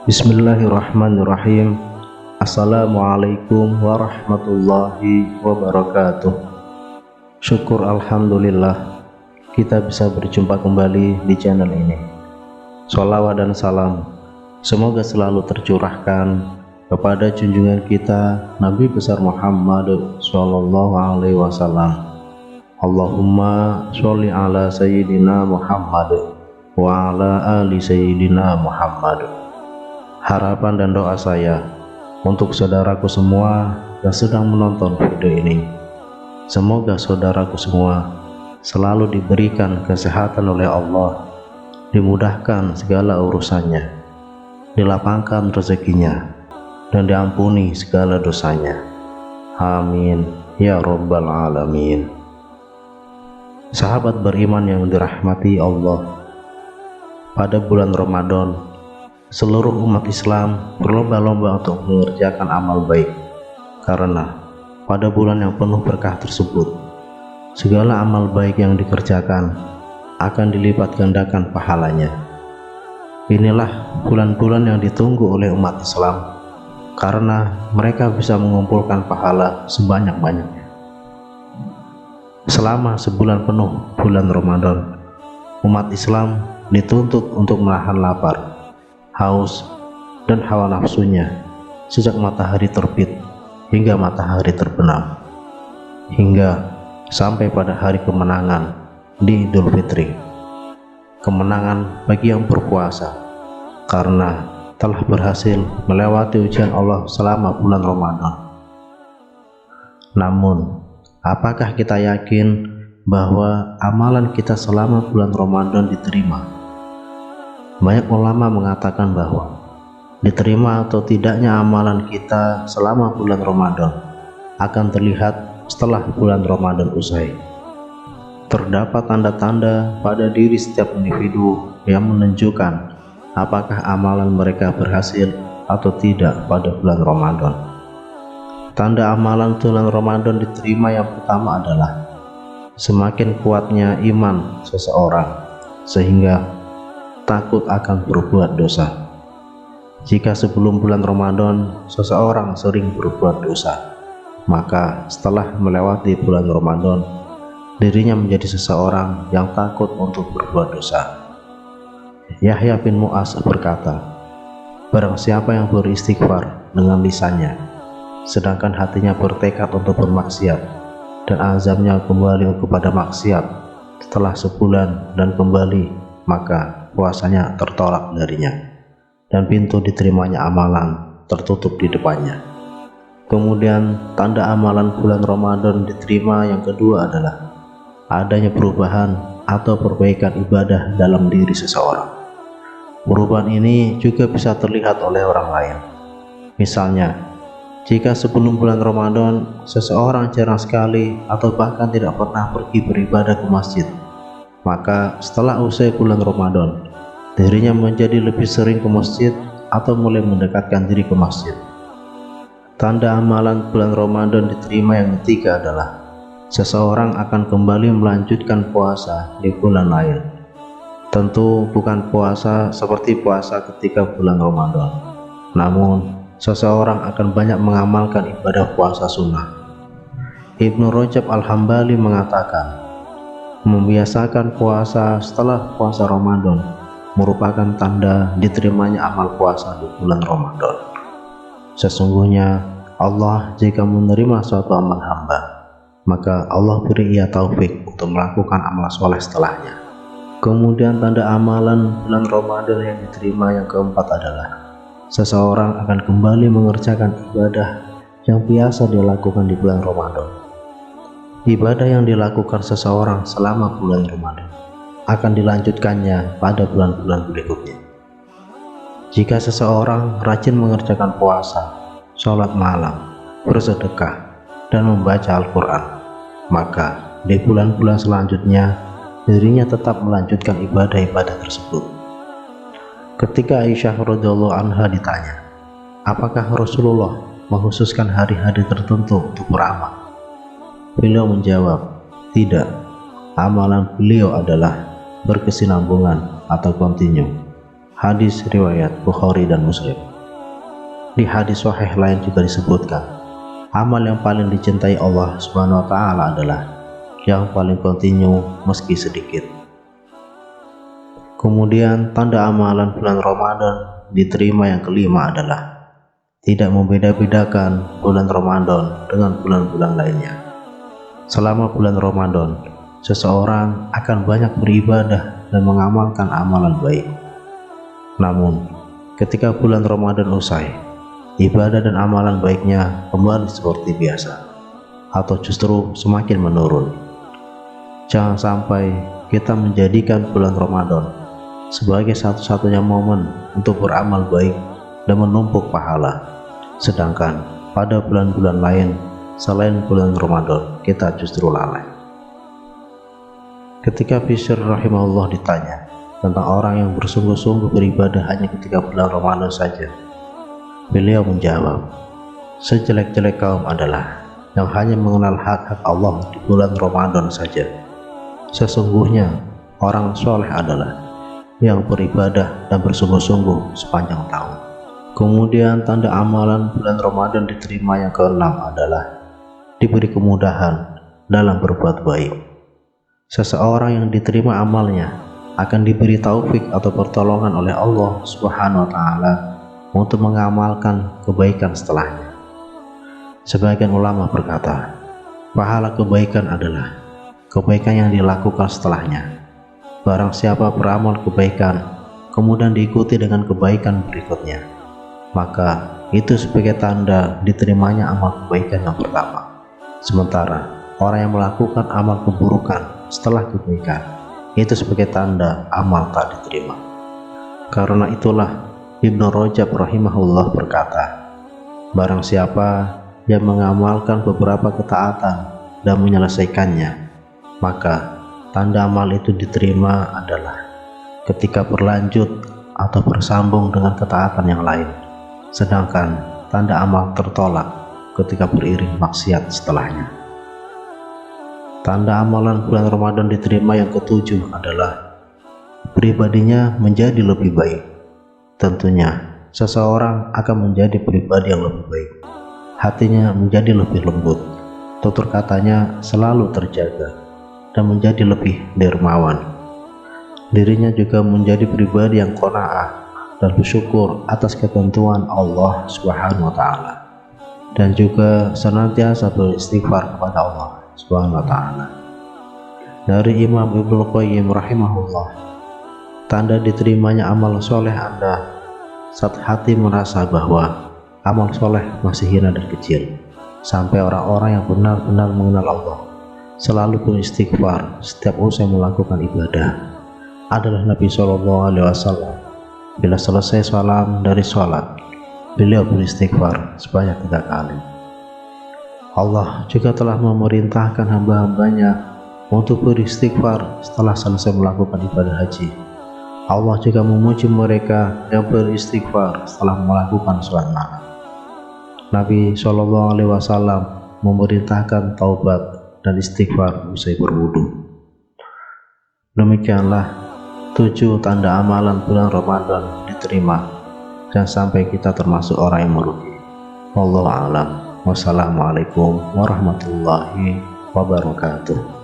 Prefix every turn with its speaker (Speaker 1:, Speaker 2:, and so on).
Speaker 1: Bismillahirrahmanirrahim. Assalamualaikum warahmatullahi wabarakatuh. Syukur alhamdulillah kita bisa berjumpa kembali di channel ini. Sholawat dan salam semoga selalu tercurahkan kepada junjungan kita Nabi besar Muhammad sallallahu alaihi wasallam. Allahumma sholli ala sayyidina Muhammad wa ala ali sayyidina Muhammad. Harapan dan doa saya untuk saudaraku semua yang sedang menonton video ini, semoga saudaraku semua selalu diberikan kesehatan oleh Allah, dimudahkan segala urusannya, dilapangkan rezekinya, dan diampuni segala dosanya. Amin ya rabbal alamin. Sahabat beriman yang dirahmati Allah, pada bulan Ramadan seluruh umat Islam berlomba-lomba untuk mengerjakan amal baik, karena pada bulan yang penuh berkah tersebut segala amal baik yang dikerjakan akan dilipat gandakan pahalanya. Inilah bulan-bulan yang ditunggu oleh umat Islam, karena mereka bisa mengumpulkan pahala sebanyak-banyaknya. Selama sebulan penuh bulan Ramadan, umat Islam dituntut untuk menahan lapar, haus, dan hawa nafsunya sejak matahari terbit hingga matahari terbenam, hingga sampai pada hari kemenangan di Idul Fitri, kemenangan bagi yang berpuasa karena telah berhasil melewati ujian Allah selama bulan Ramadan. Namun, apakah kita yakin bahwa amalan kita selama bulan Ramadan diterima? Banyak ulama mengatakan bahwa diterima atau tidaknya amalan kita selama bulan Ramadan akan terlihat setelah bulan Ramadan usai. Terdapat tanda-tanda pada diri setiap individu yang menunjukkan apakah amalan mereka berhasil atau tidak pada bulan Ramadan. Tanda amalan bulan Ramadan diterima yang pertama adalah semakin kuatnya iman seseorang sehingga takut akan berbuat dosa. Jika sebelum bulan Ramadan seseorang sering berbuat dosa, maka setelah melewati bulan Ramadan dirinya menjadi seseorang yang takut untuk berbuat dosa. Yahya bin Mu'az berkata, barang siapa yang beristighfar dengan lisannya sedangkan hatinya bertekad untuk bermaksiat dan azamnya kembali kepada maksiat setelah sebulan dan kembali, maka puasanya tertolak darinya dan pintu diterimanya amalan tertutup di depannya. Kemudian tanda amalan bulan Ramadan diterima yang kedua adalah adanya perubahan atau perbaikan ibadah dalam diri seseorang. Perubahan ini juga bisa terlihat oleh orang lain. Misalnya, jika sebelum bulan Ramadan seseorang jarang sekali atau bahkan tidak pernah pergi beribadah ke masjid, maka setelah usai bulan Ramadan dirinya menjadi lebih sering ke masjid atau mulai mendekatkan diri ke masjid. Tanda amalan bulan Ramadan diterima yang ketiga adalah seseorang akan kembali melanjutkan puasa di bulan lain. Tentu bukan puasa seperti puasa ketika bulan Ramadan, namun seseorang akan banyak mengamalkan ibadah puasa sunnah. Ibnu Rajab Al-Hambali mengatakan, membiasakan puasa setelah puasa Ramadan merupakan tanda diterimanya amal puasa di bulan Ramadan. Sesungguhnya Allah jika menerima suatu amal hamba, maka Allah beri ia taufik untuk melakukan amal soleh setelahnya. Kemudian tanda amalan bulan Ramadan yang diterima yang keempat adalah seseorang akan kembali mengerjakan ibadah yang biasa dilakukan di bulan Ramadan. Ibadah yang dilakukan seseorang selama bulan Ramadan akan dilanjutkannya pada bulan-bulan berikutnya. Jika seseorang rajin mengerjakan puasa, sholat malam, bersedekah, dan membaca Al-Quran, maka di bulan-bulan selanjutnya dirinya tetap melanjutkan ibadah-ibadah tersebut. Ketika Aisyah radhiyallahu anha ditanya, apakah Rasulullah mengkhususkan hari-hari tertentu untuk beramal? Beliau menjawab, tidak. Amalan beliau adalah berkesinambungan atau kontinu. Hadis riwayat Bukhari dan Muslim. Di hadis sahih lain juga disebutkan, amal yang paling dicintai Allah Subhanahu wa taala adalah yang paling kontinu meski sedikit. Kemudian tanda amalan bulan Ramadan diterima yang kelima adalah tidak membeda-bedakan bulan Ramadan dengan bulan-bulan lainnya. Selama bulan Ramadan, seseorang akan banyak beribadah dan mengamalkan amalan baik. Namun, ketika bulan Ramadan usai, ibadah dan amalan baiknya kembali seperti biasa, atau justru semakin menurun. Jangan sampai kita menjadikan bulan Ramadan sebagai satu-satunya momen untuk beramal baik dan menumpuk pahala, sedangkan pada bulan-bulan lain selain bulan Ramadan kita justru lalai. Ketika Bishr rahimahullah ditanya tentang orang yang bersungguh-sungguh beribadah hanya ketika bulan Ramadan saja, beliau menjawab, sejelek-jelek kaum adalah yang hanya mengenal hak-hak Allah di bulan Ramadan saja. Sesungguhnya orang soleh adalah yang beribadah dan bersungguh-sungguh sepanjang tahun. Kemudian tanda amalan bulan Ramadan diterima yang keenam adalah diberi kemudahan dalam berbuat baik. Seseorang yang diterima amalnya akan diberi taufik atau pertolongan oleh Allah Subhanahu wa taala untuk mengamalkan kebaikan setelahnya. Sebagian ulama berkata, pahala kebaikan adalah kebaikan yang dilakukan setelahnya. Barang siapa beramal kebaikan kemudian diikuti dengan kebaikan berikutnya, maka itu sebagai tanda diterimanya amal kebaikan yang pertama. Sementara orang yang melakukan amal keburukan setelah kebaikan, itu sebagai tanda amal tak diterima. Karena itulah Ibnu Rajab rahimahullah berkata, barang siapa yang mengamalkan beberapa ketaatan dan menyelesaikannya, maka tanda amal itu diterima adalah ketika berlanjut atau bersambung dengan ketaatan yang lain, sedangkan tanda amal tertolak ketika beriring maksiat setelahnya. Tanda amalan bulan Ramadan diterima yang ketujuh adalah pribadinya menjadi lebih baik. Tentunya seseorang akan menjadi pribadi yang lebih baik, hatinya menjadi lebih lembut, tutur katanya selalu terjaga dan menjadi lebih dermawan. Dirinya juga menjadi pribadi yang qanaah dan bersyukur atas ketentuan Allah Subhanahu wa taala, dan juga senantiasa beristighfar kepada Allah Subhanahu wa taala. Dari Imam Ibnu Qayyim rahimahullah, tanda diterimanya amal soleh Anda saat hati merasa bahwa amal soleh masih hina dan kecil, sampai orang-orang yang benar-benar mengenal Allah selalu beristighfar setiap usai melakukan ibadah adalah Nabi SAW. Bila selesai salam dari sholat, beliau beristighfar sebanyak 3 kali. Allah juga telah memerintahkan hamba-hambanya untuk beristighfar setelah selesai melakukan ibadah haji. Allah juga memuji mereka yang beristighfar setelah melakukan sholat malam. Nabi SAW memerintahkan taubat dan istighfar usai berwudu. Demikianlah 7 tanda amalan bulan Ramadan diterima. Jangan sampai kita termasuk orang yang merugi. Wallahu a'lam. Wassalamualaikum warahmatullahi wabarakatuh.